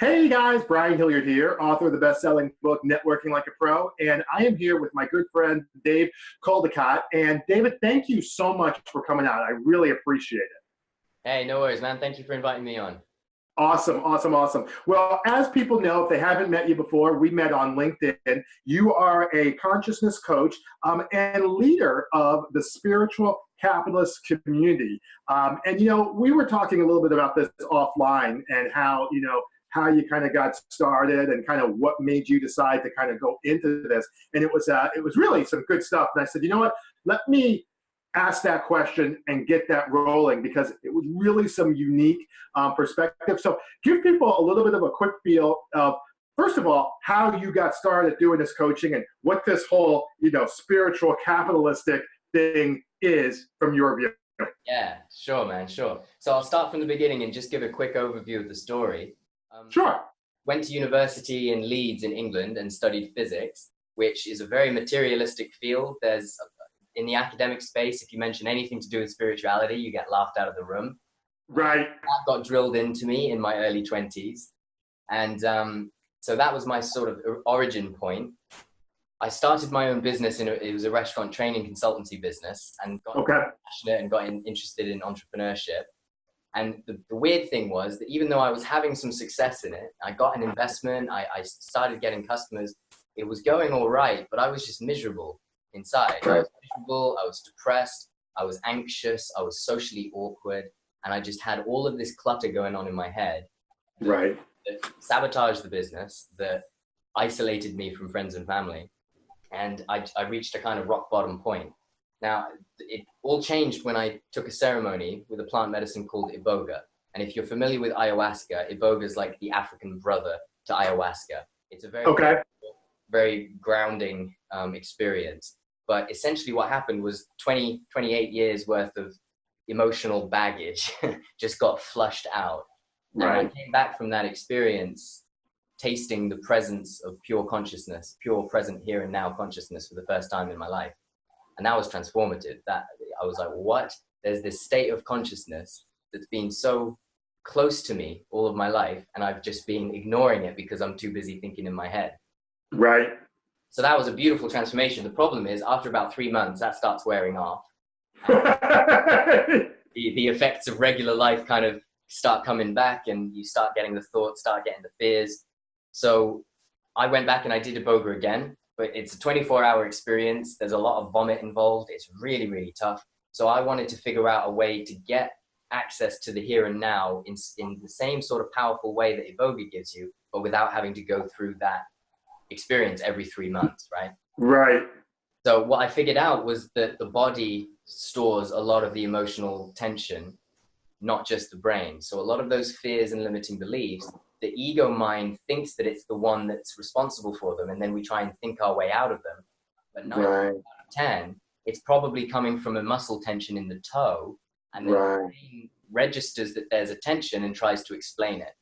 Hey guys, Brian Hilliard here, author of the best-selling book Networking Like a Pro, and I am here with my good friend Dave Caldicott. And David, thank you so much for coming out. I really appreciate it. Hey, no worries, man. Thank you for inviting me on. Awesome, awesome, awesome. Well, as people know, if they haven't met you before, we met on LinkedIn. You are a consciousness coach and leader of the spiritual capitalist community. We were talking a little bit about this offline and how you kind of got started and kind of what made you decide to kind of go into this. And it was really some good stuff. And I said, you know what, let me ask that question and get that rolling because it was really some unique perspective. So give people a little bit of a quick feel of, first of all, how you got started doing this coaching and what this whole, spiritual capitalistic thing is from your view. Yeah, sure, man, sure. So I'll start from the beginning and just give a quick overview of the story. Sure. Went to university in Leeds in England and studied physics, which is a very materialistic field. In the academic space, if you mention anything to do with spirituality, you get laughed out of the room. Right. That got drilled into me in my early 20s. And so that was my sort of origin point. I started my own business, it was a restaurant training consultancy business, and got passionate and got interested in entrepreneurship. And the weird thing was that even though I was having some success in it, I got an investment, I started getting customers, it was going all right, but I was just miserable inside. I was miserable, I was depressed, I was anxious, I was socially awkward, and I just had all of this clutter going on in my head. Right. That sabotaged the business, that isolated me from friends and family. And I reached a kind of rock bottom point. Now, it all changed when I took a ceremony with a plant medicine called Iboga. And if you're familiar with ayahuasca, Iboga is like the African brother to ayahuasca. It's a very grounding experience. But essentially what happened was 28 years worth of emotional baggage just got flushed out. Right. And I came back from that experience tasting the presence of pure consciousness, pure present here and now consciousness for the first time in my life. And that was transformative. That I was like, what? There's this state of consciousness that's been so close to me all of my life, and I've just been ignoring it because I'm too busy thinking in my head. Right. So that was a beautiful transformation. The problem is, after about 3 months, that starts wearing off. The effects of regular life kind of start coming back, and you start getting the thoughts, start getting the fears. So I went back and I did Iboga again, but it's a 24-hour experience. There's a lot of vomit involved. It's really, really tough. So I wanted to figure out a way to get access to the here and now in the same sort of powerful way that Iboga gives you, but without having to go through that experience every 3 months, right? Right. So what I figured out was that the body stores a lot of the emotional tension, not just the brain. So a lot of those fears and limiting beliefs, the ego mind thinks that it's the one that's responsible for them, and then we try and think our way out of them. But 9 out of 10, it's probably coming from a muscle tension in the toe, and then the brain registers that there's a tension and tries to explain it.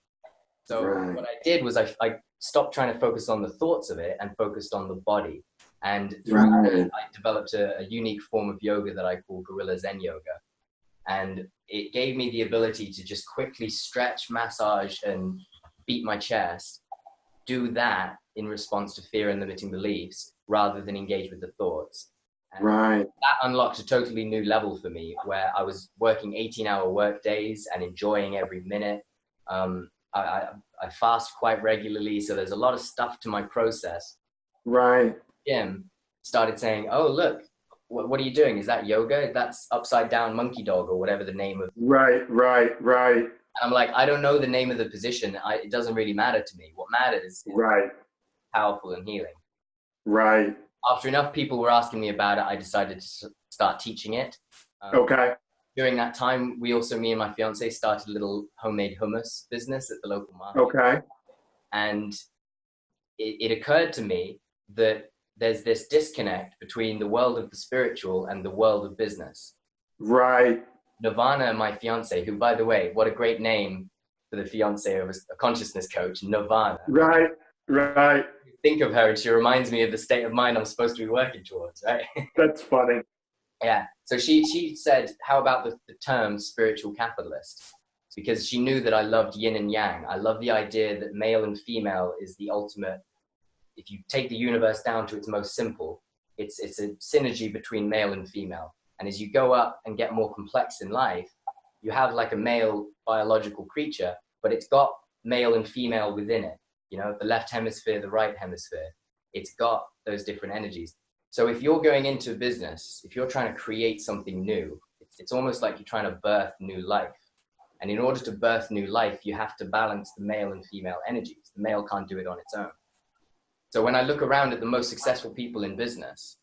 So what I did was I stopped trying to focus on the thoughts of it and focused on the body. And through that, I developed a unique form of yoga that I call Gorilla Zen Yoga. And it gave me the ability to just quickly stretch, massage, and beat my chest, do that in response to fear and limiting beliefs rather than engage with the thoughts. And that unlocked a totally new level for me where I was working 18-hour work days and enjoying every minute. I fast quite regularly, so there's a lot of stuff to my process. Right. Jim started saying, oh, look, what are you doing? Is that yoga? That's upside down monkey dog or whatever the name of. Right. And I'm like, I don't know the name of the position. It doesn't really matter to me. What matters is powerful and healing. Right. After enough people were asking me about it, I decided to start teaching it. During that time, me and my fiance started a little homemade hummus business at the local market. And it occurred to me that there's this disconnect between the world of the spiritual and the world of business. Right. Nirvana, my fiance, who, by the way, what a great name for the fiance of a consciousness coach, Nirvana. Right. Think of her and she reminds me of the state of mind I'm supposed to be working towards, right? That's funny. Yeah. So she said, how about the term spiritual capitalist? because she knew that I loved yin and yang. I love the idea that male and female is the ultimate. If you take the universe down to its most simple, it's a synergy between male and female. And as you go up and get more complex in life, you have like a male biological creature, but it's got male and female within it. You know, the left hemisphere, the right hemisphere. It's got those different energies. So if you're going into business, if you're trying to create something new, it's almost like you're trying to birth new life. And in order to birth new life, you have to balance the male and female energies. The male can't do it on its own. So when I look around at the most successful people in business,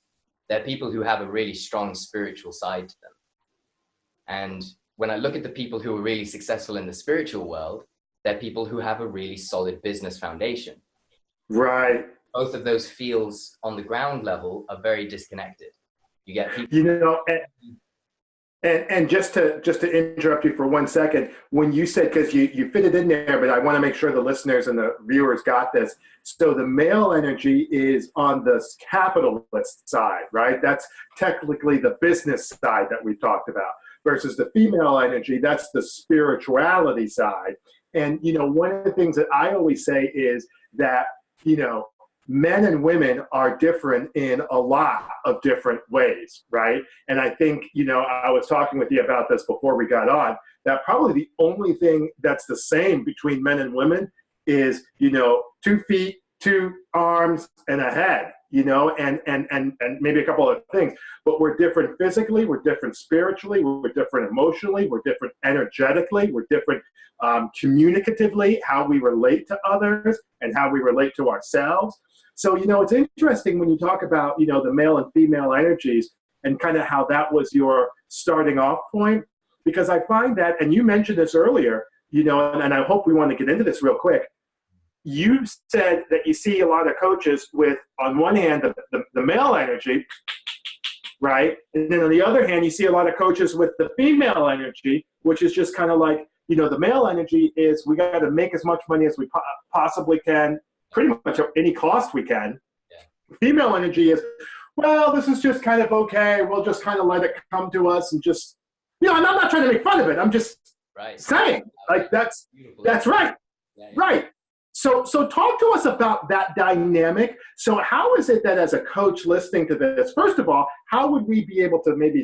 they're people who have a really strong spiritual side to them. And when I look at the people who are really successful in the spiritual world, they're people who have a really solid business foundation. Right. Both of those fields on the ground level are very disconnected. You get people. You know, and just to interrupt you for 1 second, when you said, because you fit it in there, but I want to make sure the listeners and the viewers got this. So the male energy is on the capitalist side, right? That's technically the business side that we talked about, versus the female energy, that's the spirituality side. And, you know, one of the things that I always say is that, you know, men and women are different in a lot of different ways, right? And I think, you know, I was talking with you about this before we got on, that probably the only thing that's the same between men and women is, you know, 2 feet, 2 arms, and a head, you know, and maybe a couple of things. But we're different physically, we're different spiritually, we're different emotionally, we're different energetically, we're different communicatively, how we relate to others and how we relate to ourselves. So, you know, it's interesting when you talk about, you know, the male and female energies and kind of how that was your starting off point, because I find that, and you mentioned this earlier, you know, and I hope we want to get into this real quick. You said that you see a lot of coaches with, on one hand, the male energy, right? And then on the other hand, you see a lot of coaches with the female energy, which is just kind of like, you know, the male energy is we got to make as much money as we possibly can, pretty much at any cost we can. Yeah. Female energy is, well, this is just kind of okay. We'll just kind of let it come to us and just, you know, and I'm not trying to make fun of it. I'm just saying, like, that's right. Yeah. Right. So talk to us about that dynamic. So how is it that as a coach listening to this, first of all, how would we be able to maybe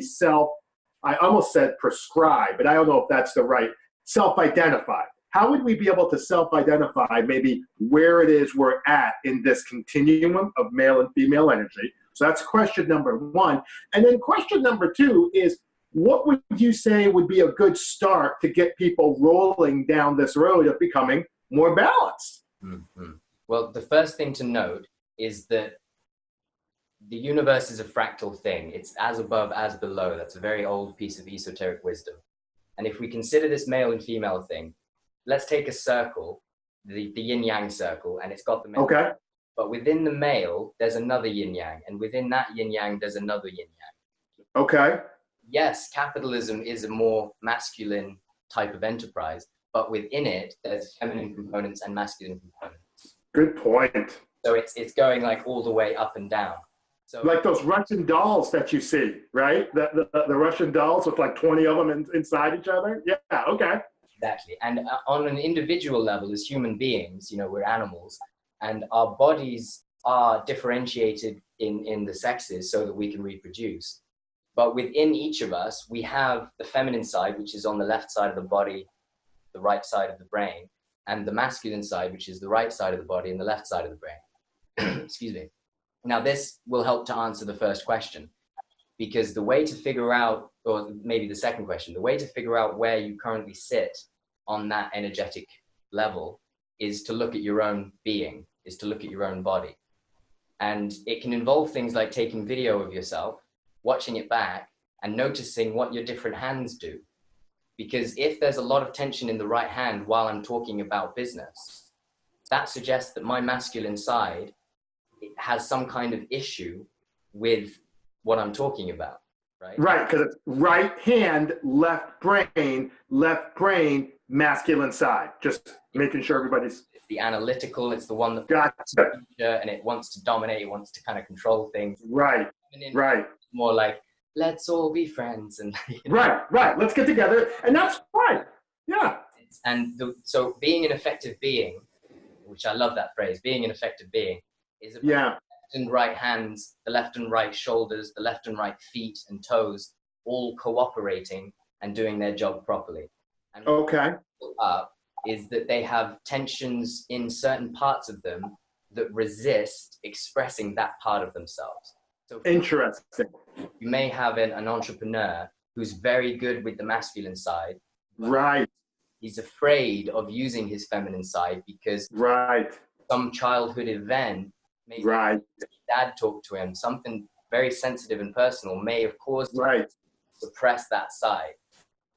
I almost said prescribe, but I don't know if that's the right, self-identify. How would we be able to self-identify maybe where it is we're at in this continuum of male and female energy? So that's question number 1. And then question number 2 is, what would you say would be a good start to get people rolling down this road of becoming more balanced? Mm-hmm. Well, the first thing to note is that the universe is a fractal thing. It's as above, as below. That's a very old piece of esoteric wisdom. And if we consider this male and female thing, let's take a circle, the yin-yang circle, and it's got the male. Okay. But within the male, there's another yin-yang, and within that yin-yang, there's another yin-yang. Okay. Yes, capitalism is a more masculine type of enterprise, but within it, there's feminine components and masculine components. Good point. So it's going like all the way up and down. So, like those Russian dolls that you see, right? The Russian dolls with like 20 of them inside each other. Yeah, okay. Exactly. And on an individual level, as human beings, you know, we're animals, and our bodies are differentiated in the sexes so that we can reproduce. But within each of us, we have the feminine side, which is on the left side of the body, the right side of the brain, and the masculine side, which is the right side of the body and the left side of the brain. Excuse me. Now, this will help to answer the first question, because the way to figure out, or maybe the second question, the way to figure out where you currently sit on that energetic level is to look at your own being, is to look at your own body. And it can involve things like taking video of yourself, watching it back, and noticing what your different hands do. Because if there's a lot of tension in the right hand while I'm talking about business, that suggests that my masculine side has some kind of issue with what I'm talking about, right? Right, because it's right hand, left brain, masculine side. Just making sure everybody's... It's the analytical, it's the one that... Gotcha. And it wants to dominate, it wants to kind of control things. Right, right. More like, let's all be friends. And right. Let's get together. And that's fine. Yeah. So being an effective being, which I love that phrase, being an effective being, is about Yeah. the left and right hands, the left and right shoulders, the left and right feet and toes, all cooperating and doing their job properly. And Okay. up is that they have tensions in certain parts of them that resist expressing that part of themselves. So Interesting. you may have an entrepreneur who's very good with the masculine side. Right. He's afraid of using his feminine side because Right. some childhood event, maybe Right. dad talked to him, something very sensitive and personal may have caused him to suppress that side.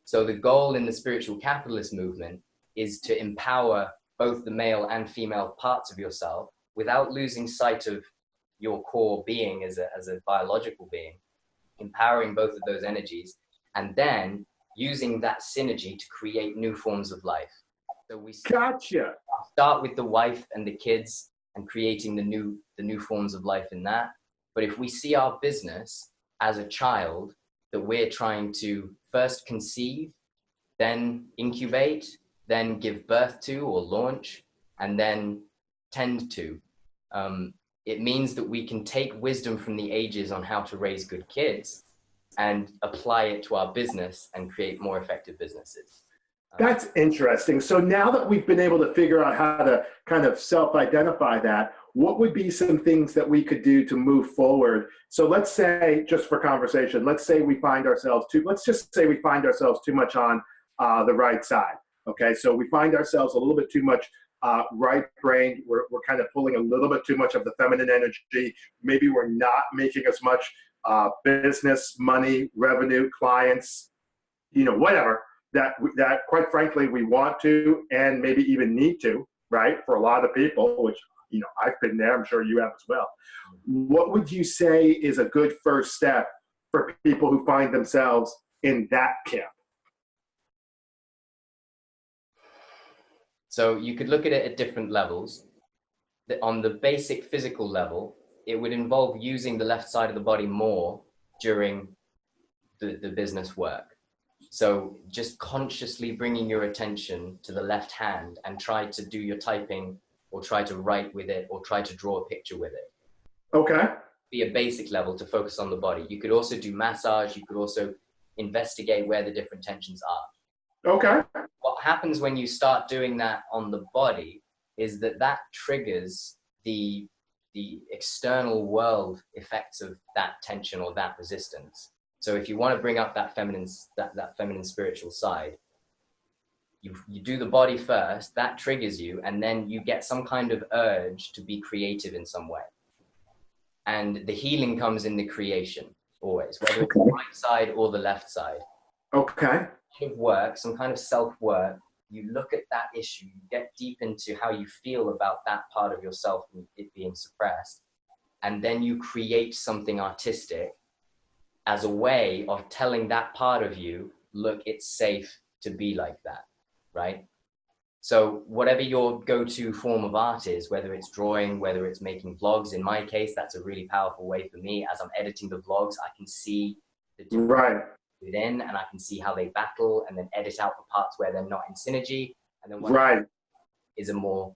So the goal in the spiritual capitalist movement is to empower both the male and female parts of yourself without losing sight of your core being as a biological being, empowering both of those energies, and then using that synergy to create new forms of life. So we Gotcha. start with the wife and the kids and creating the new forms of life in that. But if we see our business as a child that we're trying to first conceive, then incubate, then give birth to or launch, and then tend to, it means that we can take wisdom from the ages on how to raise good kids and apply it to our business and create more effective businesses. That's interesting. So now that we've been able to figure out how to kind of self-identify that, what would be some things that we could do to move forward? So let's say, just for conversation, let's just say we find ourselves too much on the right side. Okay, so we find ourselves a little bit too much right-brained. We're kind of pulling a little bit too much of the feminine energy. Maybe we're not making as much business, money, revenue, clients, whatever. That quite frankly we want to and maybe even need to, right? For a lot of people, which I've been there, I'm sure you have as well. What would you say is a good first step for people who find themselves in that camp? So you could look at it at different levels. On the basic physical level, it would involve using the left side of the body more during the business work. So just consciously bringing your attention to the left hand and try to do your typing or try to write with it or try to draw a picture with it. Okay. Be a basic level to focus on the body. You could also do massage. You could also investigate where the different tensions are. Okay. What happens when you start doing that on the body is that triggers the external world effects of that tension or that resistance. So if you want to bring up that feminine spiritual side, you do the body first, that triggers you, and then you get some kind of urge to be creative in some way. And the healing comes in the creation, always, whether it's the right side or the left side. Okay. Some kind of self-work, you look at that issue, you get deep into how you feel about that part of yourself and it being suppressed, and then you create something artistic as a way of telling that part of you, look, it's safe to be like that, right? So whatever your go-to form of art is, whether it's drawing, whether it's making vlogs, in my case, that's a really powerful way for me. As I'm editing the vlogs, I can see the different within, and I can see how they battle and then edit out the parts where they're not in synergy. And then what is a more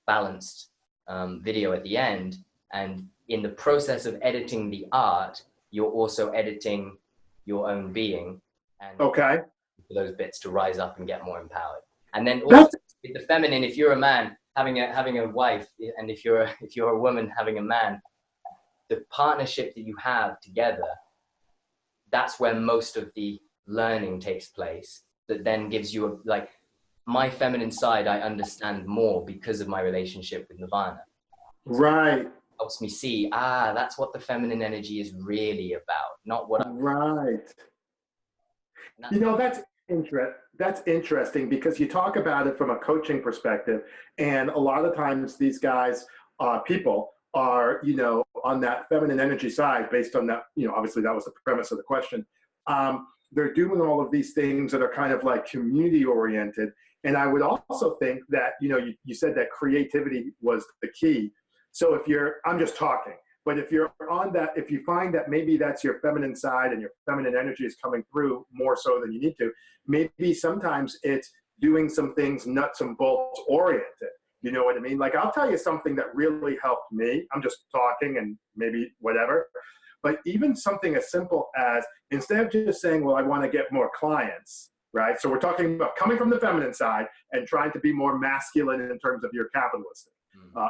balanced video at the end. And in the process of editing the art, you're also editing your own being and for those bits to rise up and get more empowered. And then also with the feminine, if you're a man having a wife, and if you're a woman having a man, the partnership that you have together, that's where most of the learning takes place. That then gives you my feminine side, I understand more because of my relationship with Nirvana. Right. Helps me see, that's what the feminine energy is really about, not what I'm... Right. That's interesting because you talk about it from a coaching perspective, and a lot of times these guys, people are, on that feminine energy side based on that, obviously that was the premise of the question. They're doing all of these things that are kind of like community oriented. And I would also think that, you said that creativity was the key. So I'm just talking, but if you're on that, if you find that maybe that's your feminine side and your feminine energy is coming through more so than you need to, maybe sometimes it's doing some things nuts and bolts oriented. You know what I mean? Like, I'll tell you something that really helped me. I'm just talking and maybe whatever. But even something as simple as, instead of just saying, well, I want to get more clients, right? So we're talking about coming from the feminine side and trying to be more masculine in terms of your capitalistic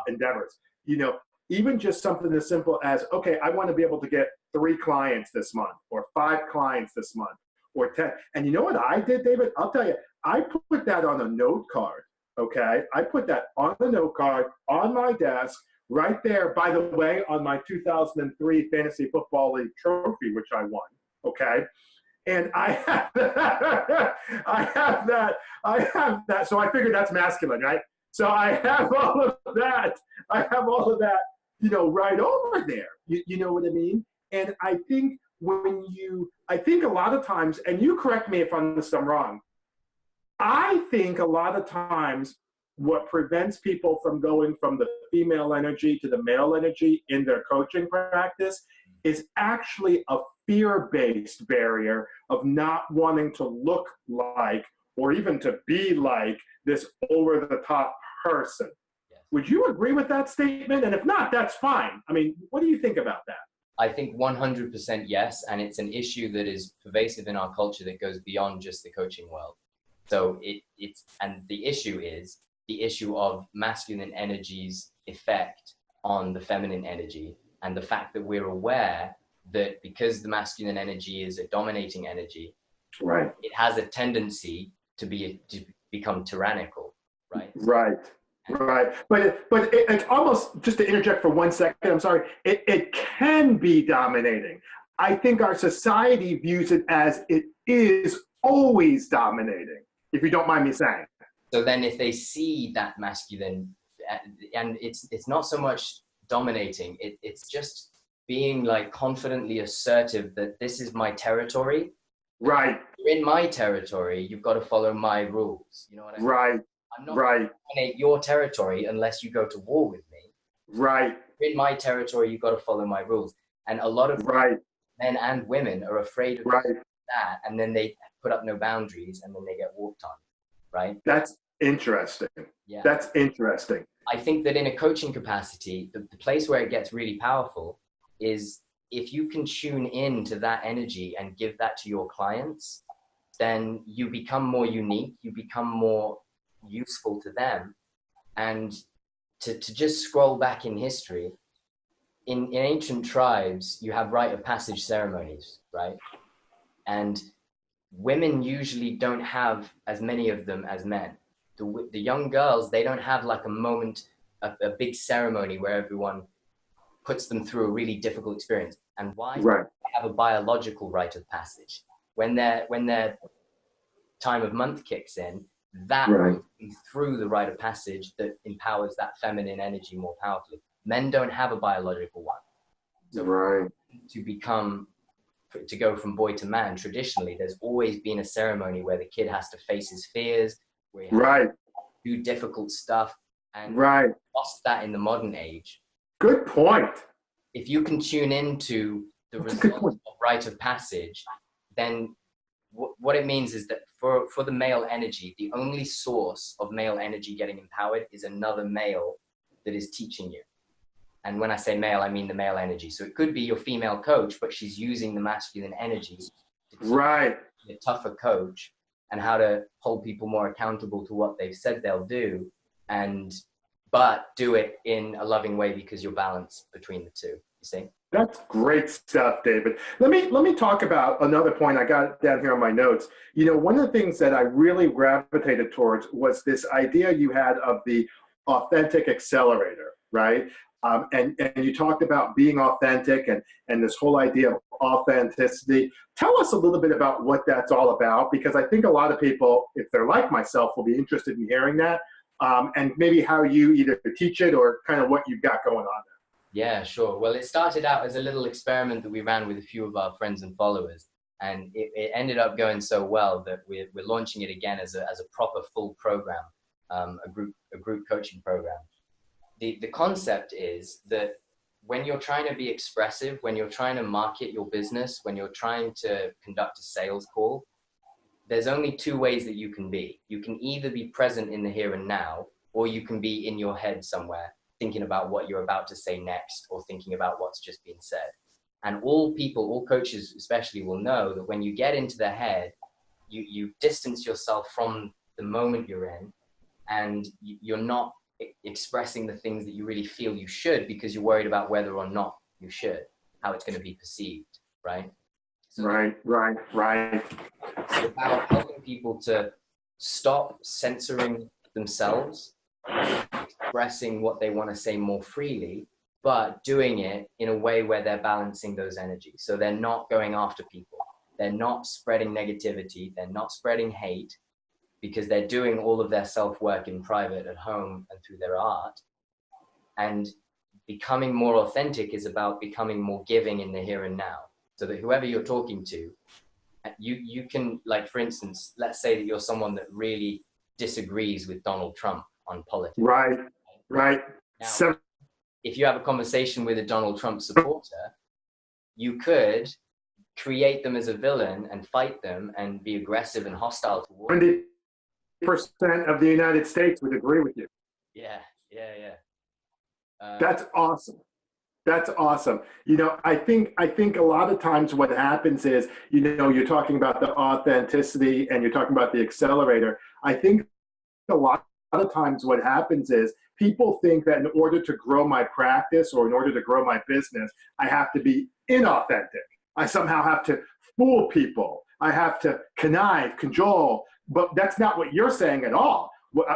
endeavors. You know, even just something as simple as, okay, I want to be able to get 3 clients this month, or 5 clients this month, or 10. And you know what I did, David? I'll tell you, I put that on a note card, okay? I put that on the note card on my desk, right there, by the way, on my 2003 Fantasy Football League trophy, which I won, okay? And I have that, I have that. So I figured that's masculine, right? So I have all of that. You know, right over there. You know what I mean? And I think I think a lot of times, and you correct me if I'm wrong, I think a lot of times what prevents people from going from the female energy to the male energy in their coaching practice is actually a fear-based barrier of not wanting to look like, or even to be like, this over-the-top person. Yes. Would you agree with that statement? And if not, that's fine. I mean, what do you think about that? I think 100% yes, and it's an issue that is pervasive in our culture that goes beyond just the coaching world. So and the issue is the issue of masculine energy's effect on the feminine energy, and the fact that we're aware that because the masculine energy is a dominating energy, right, it has a tendency to become tyrannical, right? Right. Right. But it's almost, just to interject for 1 second, I'm sorry, it can be dominating. I think our society views it as it is always dominating, if you don't mind me saying. So then if they see that masculine, and it's not so much dominating, it's just being like confidently assertive that this is my territory. Right. You're in my territory, you've got to follow my rules. You know what I mean? Right. I'm not right. going to dominate your territory unless you go to war with me. Right. You're in my territory, you've got to follow my rules. And a lot of men and women are afraid of that, and then they put up no boundaries, and then they get walked on, right? That's interesting. Yeah. That's interesting. I think that in a coaching capacity, the place where it gets really powerful is if you can tune in to that energy and give that to your clients, then you become more unique, you become more useful to them. And to just scroll back in history, in ancient tribes, you have rite of passage ceremonies, right? And women usually don't have as many of them as men. The young girls, they don't have like a moment, a big ceremony where everyone puts them through a really difficult experience. And why? Right. They have a biological rite of passage. When their time of month kicks in, that Right. through the rite of passage that empowers that feminine energy more powerfully. Men don't have a biological one. So Right. to go from boy to man, traditionally, there's always been a ceremony where the kid has to face his fears, where he has to do difficult stuff, and lost that in the modern age. Good point. If you can tune into the result of rite of passage, then what it means is that for the male energy, the only source of male energy getting empowered is another male that is teaching you. And when I say male, I mean the male energy. So it could be your female coach, but she's using the masculine energy to be a tougher coach, and how to hold people more accountable to what they've said they'll do, but do it in a loving way because you're balanced between the two, you see? That's great stuff, David. Let me talk about another point I got down here on my notes. You know, one of the things that I really gravitated towards was this idea you had of the Authentic Accelerator, right? And you talked about being authentic and this whole idea of authenticity. Tell us a little bit about what that's all about, because I think a lot of people, if they're like myself, will be interested in hearing that, and maybe how you either teach it or kind of what you've got going on there. Yeah, sure. Well, it started out as a little experiment that we ran with a few of our friends and followers, and it ended up going so well that we're launching it again as a proper full program, a group coaching program. The concept is that when you're trying to be expressive, when you're trying to market your business, when you're trying to conduct a sales call, there's only two ways that you can be. You can either be present in the here and now, or you can be in your head somewhere, thinking about what you're about to say next, or thinking about what's just been said. And all people, all coaches especially, will know that when you get into the head, you distance yourself from the moment you're in, and you're not expressing the things that you really feel you should, because you're worried about whether or not you should, how it's going to be perceived, right? So right. it's about helping people to stop censoring themselves, expressing what they want to say more freely, but doing it in a way where they're balancing those energies. So they're not going after people. They're not spreading negativity. They're not spreading hate, because they're doing all of their self-work in private at home and through their art. And becoming more authentic is about becoming more giving in the here and now. So that whoever you're talking to, you can, like, for instance, let's say that you're someone that really disagrees with Donald Trump on politics. Right. Now, if you have a conversation with a Donald Trump supporter, you could create them as a villain and fight them and be aggressive and hostile towards them. 20% of the United States would agree with you. Yeah. That's awesome. That's awesome. You know, I think a lot of times what happens is, you know, you're talking about the authenticity and you're talking about the accelerator. I think a lot of times what happens is people think that in order to grow my practice or in order to grow my business, I have to be inauthentic. I somehow have to fool people. I have to connive, cajole. But that's not what you're saying at all.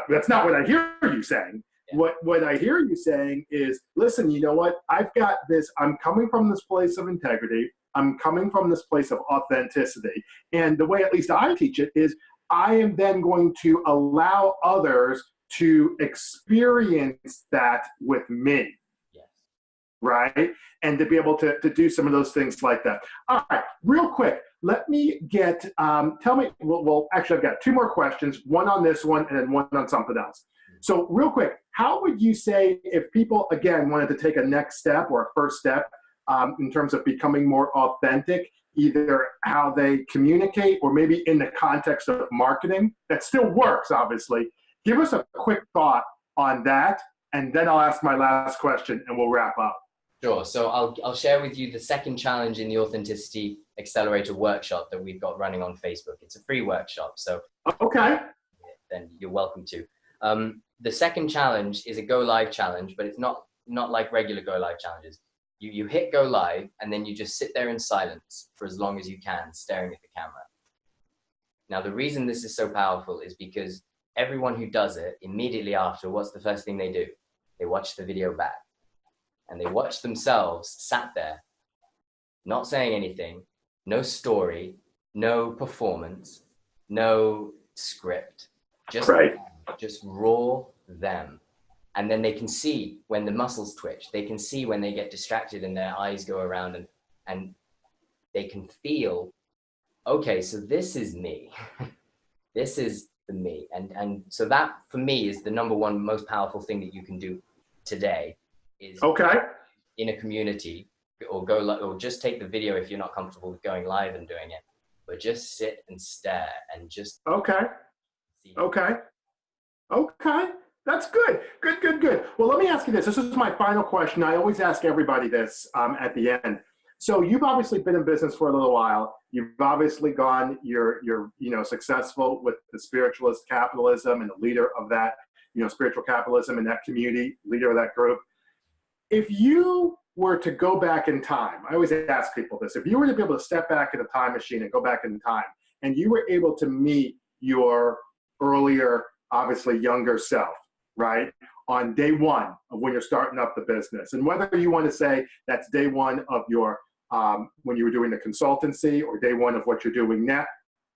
That's not what I hear you saying. What I hear you saying is, listen, you know what? I've got this. I'm coming from this place of integrity. I'm coming from this place of authenticity. And the way at least I teach it is I am then going to allow others to experience that with me. Yes. Right? And to be able to do some of those things like that. All right, real quick, let me get, tell me, well, actually I've got two more questions, one on this one and then one on something else. So real quick, how would you say if people, again, wanted to take a next step or a first step in terms of becoming more authentic, either how they communicate or maybe in the context of marketing, that still works, obviously. Give us a quick thought on that, and then I'll ask my last question and we'll wrap up. Sure. So I'll share with you the second challenge in the Authenticity Accelerator workshop that we've got running on Facebook. It's a free workshop, so okay, then you're welcome to. The second challenge is a go live challenge, but it's not like regular go live challenges. You hit go live and then you just sit there in silence for as long as you can, staring at the camera. Now, the reason this is so powerful is because everyone who does it immediately after, what's the first thing they do? They watch the video back. And they watch themselves sat there, not saying anything, no story, no performance, no script, just raw them. And then they can see when the muscles twitch, they can see when they get distracted and their eyes go around, and they can feel, okay, so this is me. This is the me. And so that, for me, is the number one most powerful thing that you can do today. Is in a community, or just take the video if you're not comfortable with going live and doing it, but just sit and stare and just that's good. Well, let me ask you this. This is my final question. I always ask everybody this at the end. So you've obviously been in business for a little while. You've obviously you're successful with the spiritualist capitalism and the leader of that, spiritual capitalism in that community, leader of that group. If you were to go back in time, I always ask people this, if you were to be able to step back in a time machine and go back in time, and you were able to meet your earlier, obviously younger self, right, on day one of when you're starting up the business, and whether you want to say that's day one of your, when you were doing the consultancy, or day one of what you're doing now,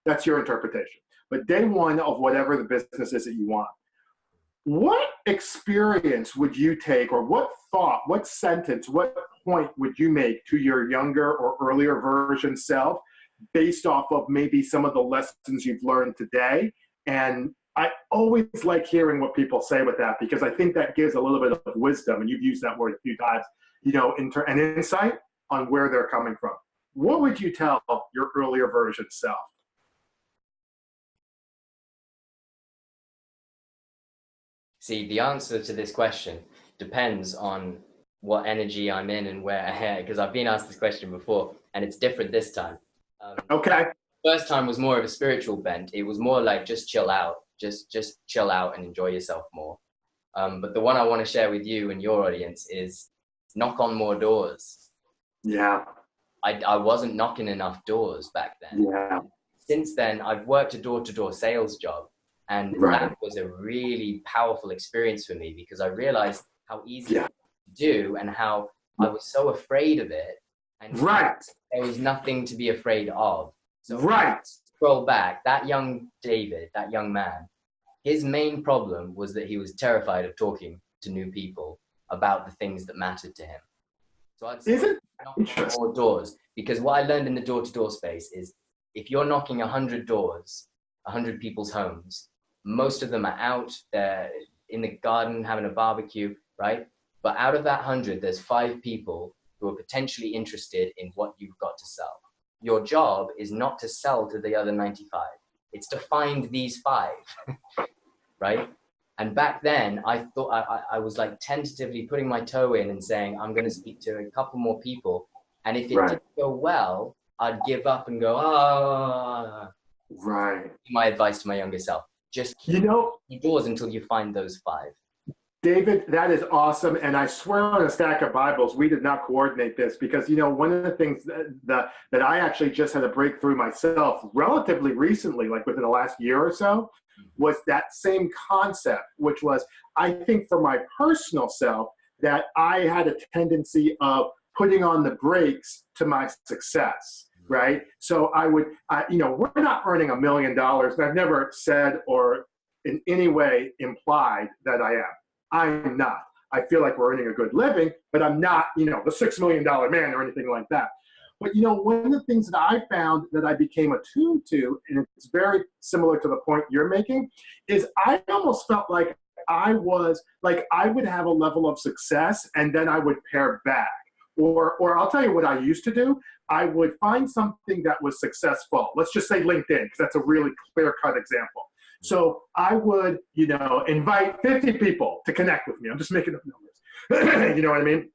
that's your interpretation. But day one of whatever the business is that you want, what experience would you take, or what thought, what sentence, what point would you make to your younger or earlier version self based off of maybe some of the lessons you've learned today? And I always like hearing what people say with that, because I think that gives a little bit of wisdom, and you've used that word a few times, an insight on where they're coming from. What would you tell your earlier version self? See, the answer to this question depends on what energy I'm in and where, because I've been asked this question before and it's different this time. Okay. First time was more of a spiritual bent. It was more like just chill out, just chill out and enjoy yourself more. But the one I want to share with you and your audience is knock on more doors. Yeah. I wasn't knocking enough doors back then. Yeah. Since then, I've worked a door-to-door sales job, and that was a really powerful experience for me because I realized how easy it was to do and how I was so afraid of it. And there was nothing to be afraid of. So scroll back, that young David, that young man, his main problem was that he was terrified of talking to new people about the things that mattered to him. So I'd say knock on more doors, because what I learned in the door-to-door space is if you're knocking 100 doors, 100 people's homes, most of them are out there in the garden having a barbecue, right? But out of that 100, there's 5 people who are potentially interested in what you've got to sell. Your job is not to sell to the other 95. It's to find these 5, right? And back then, I thought I was like tentatively putting my toe in and saying, I'm going to speak to a couple more people. And if it didn't go well, I'd give up and go, My advice to my younger self, just keep the doors until you find those 5. David, that is awesome. And I swear on a stack of Bibles, we did not coordinate this because, one of the things that I actually just had a breakthrough myself relatively recently, like within the last year or so, was that same concept, which was, I think for my personal self, that I had a tendency of putting on the brakes to my success, right? So I would, we're not earning $1 million. And I've never said or in any way implied that I am. I'm not. I feel like we're earning a good living, but I'm not, the $6 million man or anything like that. But, one of the things that I found that I became attuned to, and it's very similar to the point you're making, is I almost felt like I would have a level of success and then I would pare back. Or I'll tell you what I used to do. I would find something that was successful. Let's just say LinkedIn, because that's a really clear-cut example. So I would, invite 50 people to connect with me. I'm just making up numbers. You know what I mean?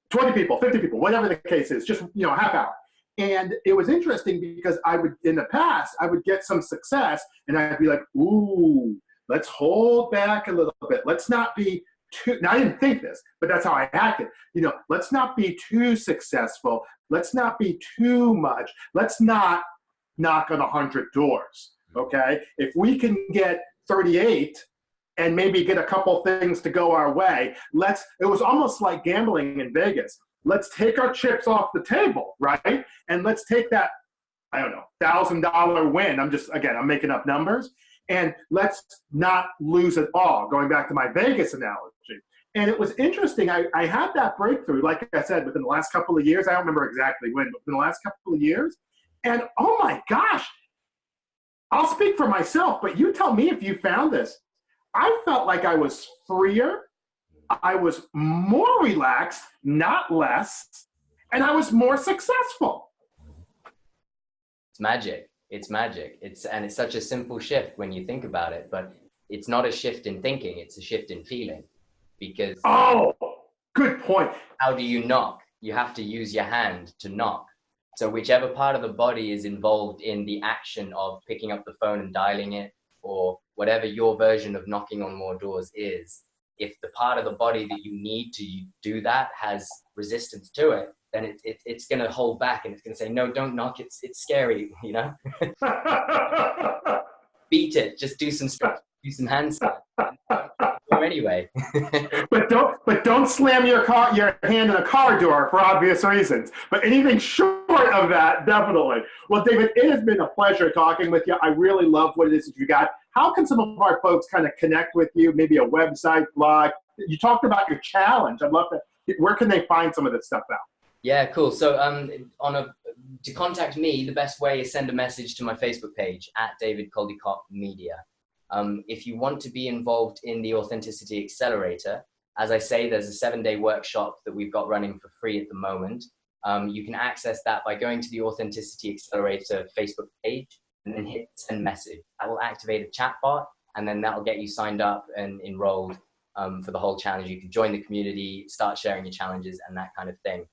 20 people, 50 people, whatever the case is, just, a half hour. And it was interesting because in the past, I would get some success and I'd be like, ooh, let's hold back a little bit. Let's not be too, now I didn't think this, but that's how I acted. Let's not be too successful. Let's not be too much. Let's not knock on 100 doors. Okay, if we can get 38 and maybe get a couple things to go our way, it was almost like gambling in Vegas. Let's take our chips off the table, right? And let's take that, I don't know, $1,000 win. I'm making up numbers. And let's not lose it all, going back to my Vegas analogy. And it was interesting. I had that breakthrough, like I said, within the last couple of years. I don't remember exactly when, but within the last couple of years. And oh my gosh, I'll speak for myself, but you tell me if you found this. I felt like I was freer, I was more relaxed, not less, and I was more successful. It's magic. It's magic. It's such a simple shift when you think about it, but it's not a shift in thinking, it's a shift in feeling. Because good point. How do you knock? You have to use your hand to knock. So whichever part of the body is involved in the action of picking up the phone and dialing it, or whatever your version of knocking on more doors is, if the part of the body that you need to do that has resistance to it, then it's going to hold back and it's going to say, no, don't knock. It's scary, Beat it. Just do some stretch, do some handstands. Anyway. but don't slam your hand in a car door for obvious reasons. But anything short of that, definitely. Well, David, it has been a pleasure talking with you. I really love what it is that you got. How can some of our folks kind of connect with you? Maybe a website, blog. You talked about your challenge. I'd love to. Where can they find some of this stuff out? Yeah, cool. So to contact me, the best way is send a message to my Facebook page at David Caldicott Media. If you want to be involved in the Authenticity Accelerator, as I say, there's a 7-day workshop that we've got running for free at the moment. You can access that by going to the Authenticity Accelerator Facebook page and then hit send message. That will activate a chat bot, and then that will get you signed up and enrolled for the whole challenge. You can join the community, start sharing your challenges and that kind of thing.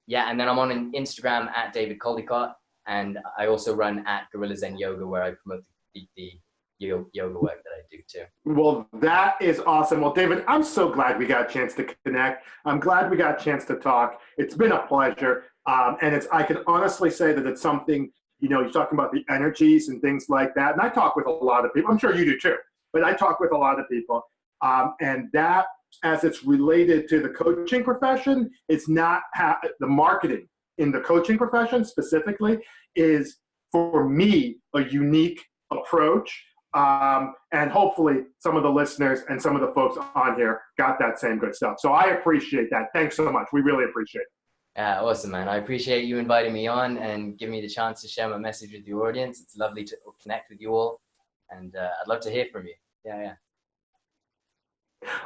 Yeah, and then I'm on Instagram at David Caldicott, and I also run at Gorilla Zen Yoga, where I promote the yoga work that I do too. Well, that is awesome. Well, David, I'm so glad we got a chance to connect. I'm glad we got a chance to talk. It's been a pleasure. And I can honestly say that it's something, you're talking about the energies and things like that. And I talk with a lot of people. I'm sure you do too, but I talk with a lot of people. And that, as it's related to the coaching profession, it's not the marketing in the coaching profession specifically is, for me, a unique approach. And hopefully some of the listeners and some of the folks on here got that same good stuff. So I appreciate that. Thanks so much. We really appreciate it. Awesome, man. I appreciate you inviting me on and giving me the chance to share my message with the audience. It's lovely to connect with you all, and I'd love to hear from you. Yeah.